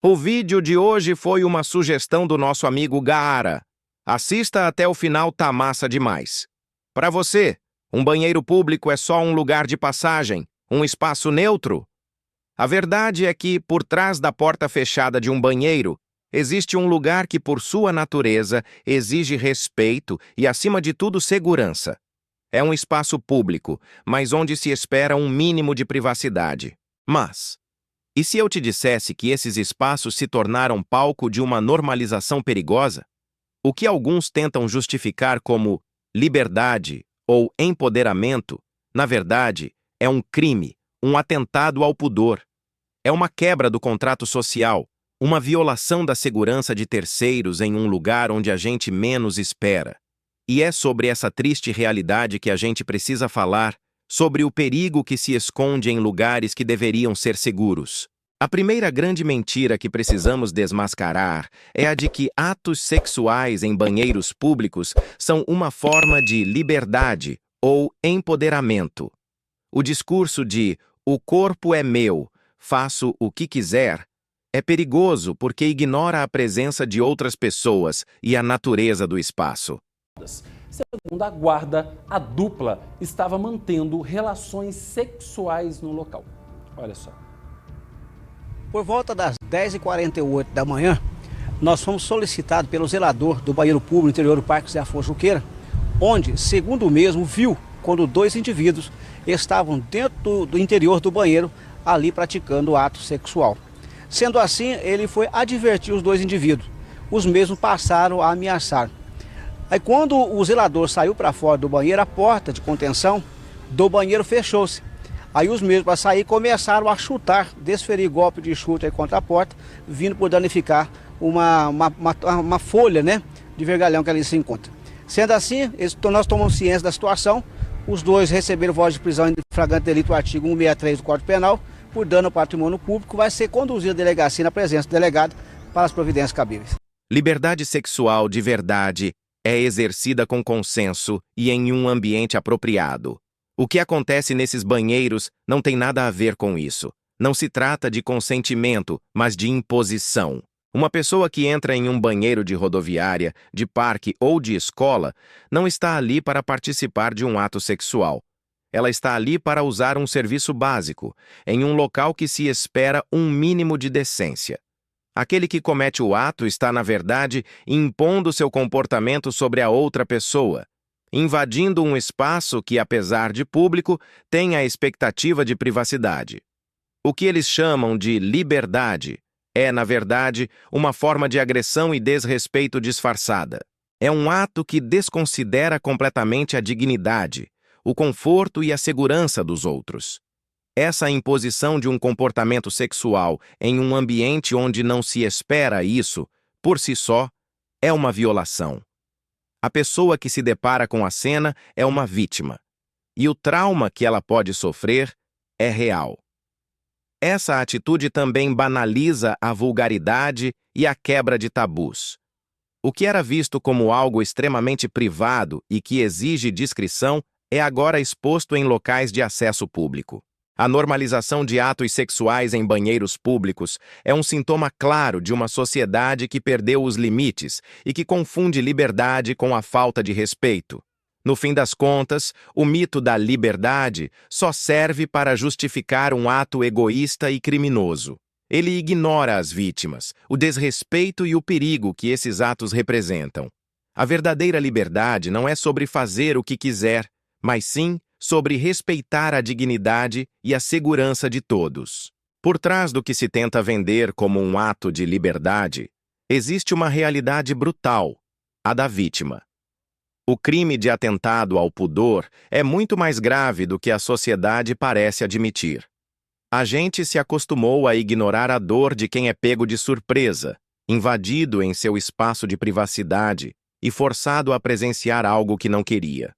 O vídeo de hoje foi uma sugestão do nosso amigo Gaara. Assista até o final, tá massa demais. Para você, um banheiro público é só um lugar de passagem, um espaço neutro? A verdade é que, por trás da porta fechada de um banheiro, existe um lugar que, por sua natureza, exige respeito e, acima de tudo, segurança. É um espaço público, mas onde se espera um mínimo de privacidade. E se eu te dissesse que esses espaços se tornaram palco de uma normalização perigosa? O que alguns tentam justificar como liberdade ou empoderamento, na verdade, é um crime, um atentado ao pudor. É uma quebra do contrato social, uma violação da segurança de terceiros em um lugar onde a gente menos espera. E é sobre essa triste realidade que a gente precisa falar, sobre o perigo que se esconde em lugares que deveriam ser seguros. A primeira grande mentira que precisamos desmascarar é a de que atos sexuais em banheiros públicos são uma forma de liberdade ou empoderamento. O discurso de "o corpo é meu, faço o que quiser" é perigoso porque ignora a presença de outras pessoas e a natureza do espaço. Segundo a guarda, a dupla estava mantendo relações sexuais no local. Olha só. Por volta das 10h48 da manhã, nós fomos solicitados pelo zelador do banheiro público interior do Parque Zé Afonso Junqueira, onde, segundo o mesmo, viu quando dois indivíduos estavam dentro do interior do banheiro, ali praticando ato sexual. Sendo assim, ele foi advertir os dois indivíduos. Os mesmos passaram a ameaçar. Aí quando o zelador saiu para fora do banheiro, a porta de contenção do banheiro fechou-se. Aí os mesmos para sair começaram a chutar, desferir golpe de chute aí contra a porta, vindo por danificar uma folha, né, de vergalhão que ali se encontra. Sendo assim, nós tomamos ciência da situação, os dois receberam voz de prisão em flagrante delito, o artigo 163 do Código Penal, por dano ao patrimônio público, vai ser conduzido à delegacia na presença do delegado para as providências cabíveis. Liberdade sexual de verdade é exercida com consenso e em um ambiente apropriado. O que acontece nesses banheiros não tem nada a ver com isso. Não se trata de consentimento, mas de imposição. Uma pessoa que entra em um banheiro de rodoviária, de parque ou de escola não está ali para participar de um ato sexual. Ela está ali para usar um serviço básico, em um local que se espera um mínimo de decência. Aquele que comete o ato está, na verdade, impondo seu comportamento sobre a outra pessoa, invadindo um espaço que, apesar de público, tem a expectativa de privacidade. O que eles chamam de liberdade é, na verdade, uma forma de agressão e desrespeito disfarçada. É um ato que desconsidera completamente a dignidade, o conforto e a segurança dos outros. Essa imposição de um comportamento sexual em um ambiente onde não se espera isso, por si só, é uma violação. A pessoa que se depara com a cena é uma vítima, e o trauma que ela pode sofrer é real. Essa atitude também banaliza a vulgaridade e a quebra de tabus. O que era visto como algo extremamente privado e que exige discrição é agora exposto em locais de acesso público. A normalização de atos sexuais em banheiros públicos é um sintoma claro de uma sociedade que perdeu os limites e que confunde liberdade com a falta de respeito. No fim das contas, o mito da liberdade só serve para justificar um ato egoísta e criminoso. Ele ignora as vítimas, o desrespeito e o perigo que esses atos representam. A verdadeira liberdade não é sobre fazer o que quiser, mas sim sobre respeitar a dignidade e a segurança de todos. Por trás do que se tenta vender como um ato de liberdade, existe uma realidade brutal, a da vítima. O crime de atentado ao pudor é muito mais grave do que a sociedade parece admitir. A gente se acostumou a ignorar a dor de quem é pego de surpresa, invadido em seu espaço de privacidade e forçado a presenciar algo que não queria.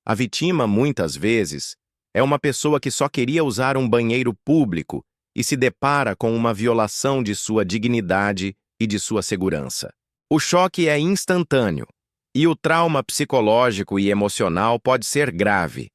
A vítima, muitas vezes, é uma pessoa que só queria usar um banheiro público e se depara com uma violação de sua dignidade e de sua segurança. O choque é instantâneo e o trauma psicológico e emocional pode ser grave.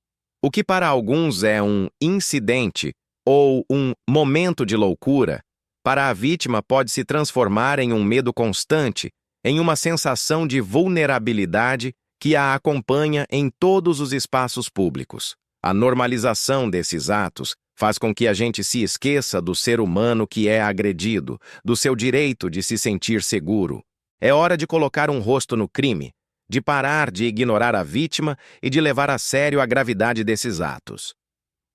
O que para alguns é um incidente ou um momento de loucura, para a vítima pode se transformar em um medo constante, em uma sensação de vulnerabilidade que a acompanha em todos os espaços públicos. A normalização desses atos faz com que a gente se esqueça do ser humano que é agredido, do seu direito de se sentir seguro. É hora de colocar um rosto no crime, de parar de ignorar a vítima e de levar a sério a gravidade desses atos.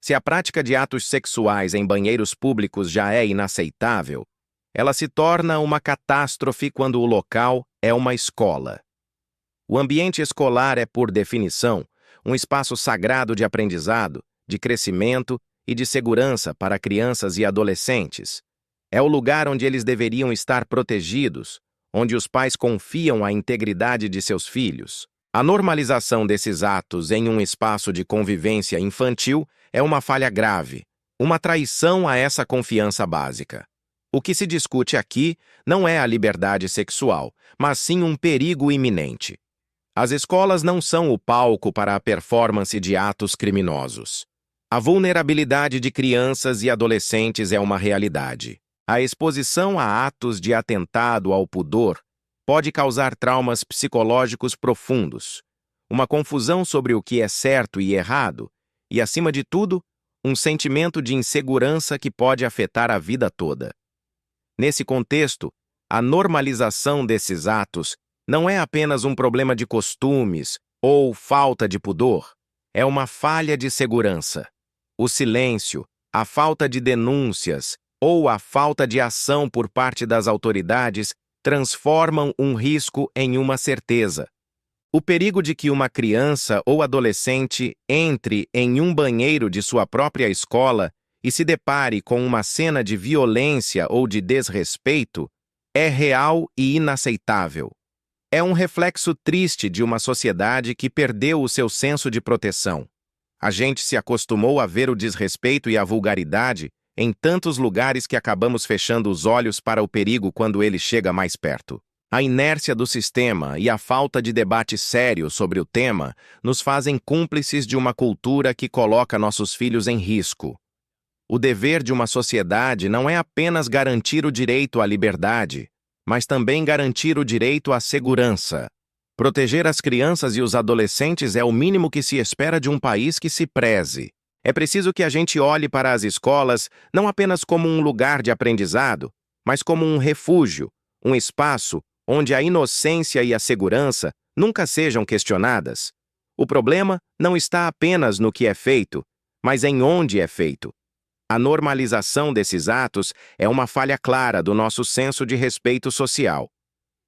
Se a prática de atos sexuais em banheiros públicos já é inaceitável, ela se torna uma catástrofe quando o local é uma escola. O ambiente escolar é, por definição, um espaço sagrado de aprendizado, de crescimento e de segurança para crianças e adolescentes. É o lugar onde eles deveriam estar protegidos, onde os pais confiam a integridade de seus filhos. A normalização desses atos em um espaço de convivência infantil é uma falha grave, uma traição a essa confiança básica. O que se discute aqui não é a liberdade sexual, mas sim um perigo iminente. As escolas não são o palco para a performance de atos criminosos. A vulnerabilidade de crianças e adolescentes é uma realidade. A exposição a atos de atentado ao pudor pode causar traumas psicológicos profundos, uma confusão sobre o que é certo e errado, e, acima de tudo, um sentimento de insegurança que pode afetar a vida toda. Nesse contexto, a normalização desses atos não é apenas um problema de costumes ou falta de pudor, é uma falha de segurança. O silêncio, a falta de denúncias ou a falta de ação por parte das autoridades transformam um risco em uma certeza. O perigo de que uma criança ou adolescente entre em um banheiro de sua própria escola e se depare com uma cena de violência ou de desrespeito é real e inaceitável. É um reflexo triste de uma sociedade que perdeu o seu senso de proteção. A gente se acostumou a ver o desrespeito e a vulgaridade em tantos lugares que acabamos fechando os olhos para o perigo quando ele chega mais perto. A inércia do sistema e a falta de debate sério sobre o tema nos fazem cúmplices de uma cultura que coloca nossos filhos em risco. O dever de uma sociedade não é apenas garantir o direito à liberdade, mas também garantir o direito à segurança. Proteger as crianças e os adolescentes é o mínimo que se espera de um país que se preze. É preciso que a gente olhe para as escolas não apenas como um lugar de aprendizado, mas como um refúgio, um espaço onde a inocência e a segurança nunca sejam questionadas. O problema não está apenas no que é feito, mas em onde é feito. A normalização desses atos é uma falha clara do nosso senso de respeito social.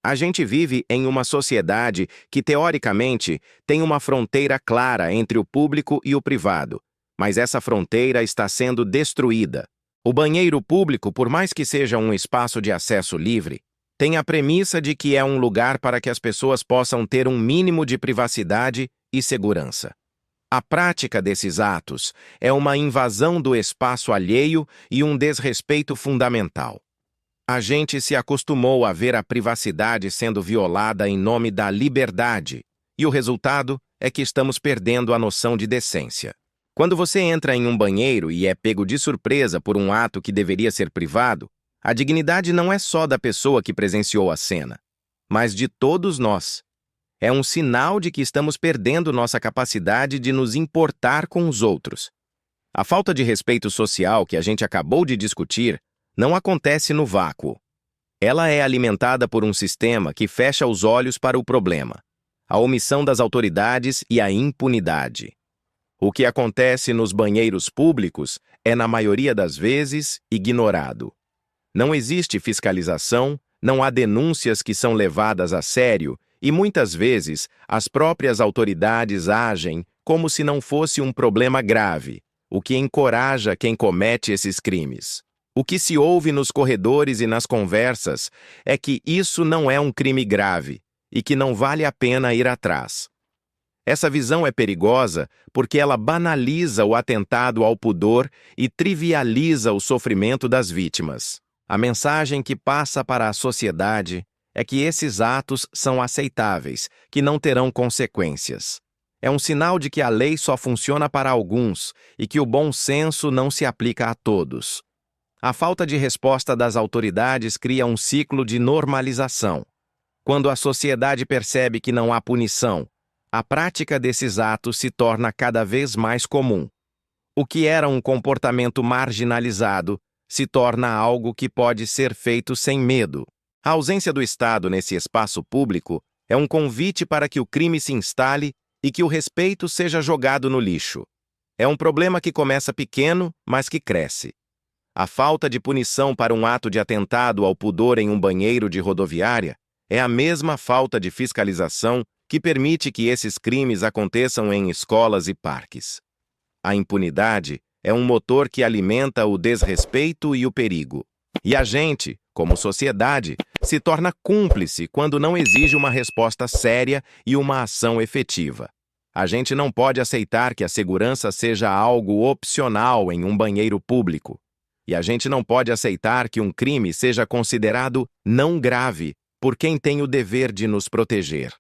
A gente vive em uma sociedade que, teoricamente, tem uma fronteira clara entre o público e o privado, mas essa fronteira está sendo destruída. O banheiro público, por mais que seja um espaço de acesso livre, tem a premissa de que é um lugar para que as pessoas possam ter um mínimo de privacidade e segurança. A prática desses atos é uma invasão do espaço alheio e um desrespeito fundamental. A gente se acostumou a ver a privacidade sendo violada em nome da liberdade, e o resultado é que estamos perdendo a noção de decência. Quando você entra em um banheiro e é pego de surpresa por um ato que deveria ser privado, a dignidade não é só da pessoa que presenciou a cena, mas de todos nós. É um sinal de que estamos perdendo nossa capacidade de nos importar com os outros. A falta de respeito social que a gente acabou de discutir não acontece no vácuo. Ela é alimentada por um sistema que fecha os olhos para o problema, a omissão das autoridades e a impunidade. O que acontece nos banheiros públicos é, na maioria das vezes, ignorado. Não existe fiscalização, não há denúncias que são levadas a sério e, muitas vezes, as próprias autoridades agem como se não fosse um problema grave, o que encoraja quem comete esses crimes. O que se ouve nos corredores e nas conversas é que isso não é um crime grave e que não vale a pena ir atrás. Essa visão é perigosa porque ela banaliza o atentado ao pudor e trivializa o sofrimento das vítimas. A mensagem que passa para a sociedade é que esses atos são aceitáveis, que não terão consequências. É um sinal de que a lei só funciona para alguns e que o bom senso não se aplica a todos. A falta de resposta das autoridades cria um ciclo de normalização. Quando a sociedade percebe que não há punição, a prática desses atos se torna cada vez mais comum. O que era um comportamento marginalizado se torna algo que pode ser feito sem medo. A ausência do Estado nesse espaço público é um convite para que o crime se instale e que o respeito seja jogado no lixo. É um problema que começa pequeno, mas que cresce. A falta de punição para um ato de atentado ao pudor em um banheiro de rodoviária é a mesma falta de fiscalização que permite que esses crimes aconteçam em escolas e parques. A impunidade é um motor que alimenta o desrespeito e o perigo. E a gente, como sociedade, se torna cúmplice quando não exige uma resposta séria e uma ação efetiva. A gente não pode aceitar que a segurança seja algo opcional em um banheiro público. E a gente não pode aceitar que um crime seja considerado não grave por quem tem o dever de nos proteger.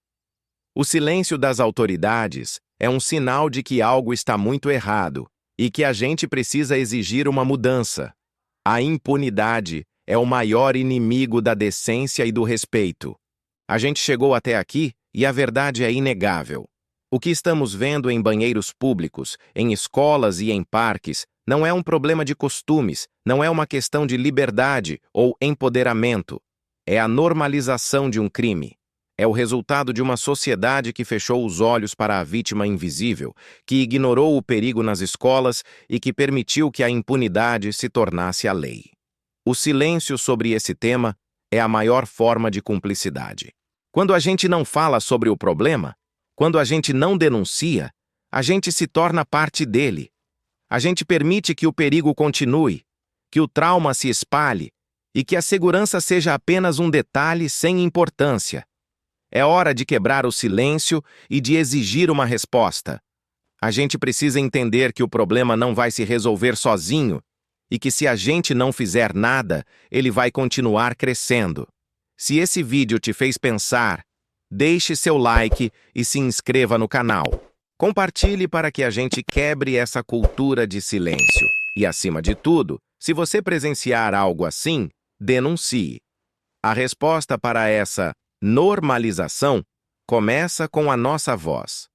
O silêncio das autoridades é um sinal de que algo está muito errado e que a gente precisa exigir uma mudança. A impunidade é o maior inimigo da decência e do respeito. A gente chegou até aqui e a verdade é inegável. O que estamos vendo em banheiros públicos, em escolas e em parques não é um problema de costumes, não é uma questão de liberdade ou empoderamento. É a normalização de um crime. É o resultado de uma sociedade que fechou os olhos para a vítima invisível, que ignorou o perigo nas escolas e que permitiu que a impunidade se tornasse a lei. O silêncio sobre esse tema é a maior forma de cumplicidade. Quando a gente não fala sobre o problema, quando a gente não denuncia, a gente se torna parte dele. A gente permite que o perigo continue, que o trauma se espalhe e que a segurança seja apenas um detalhe sem importância. É hora de quebrar o silêncio e de exigir uma resposta. A gente precisa entender que o problema não vai se resolver sozinho e que se a gente não fizer nada, ele vai continuar crescendo. Se esse vídeo te fez pensar, deixe seu like e se inscreva no canal. Compartilhe para que a gente quebre essa cultura de silêncio. E, acima de tudo, se você presenciar algo assim, denuncie. A resposta para essa normalização começa com a nossa voz.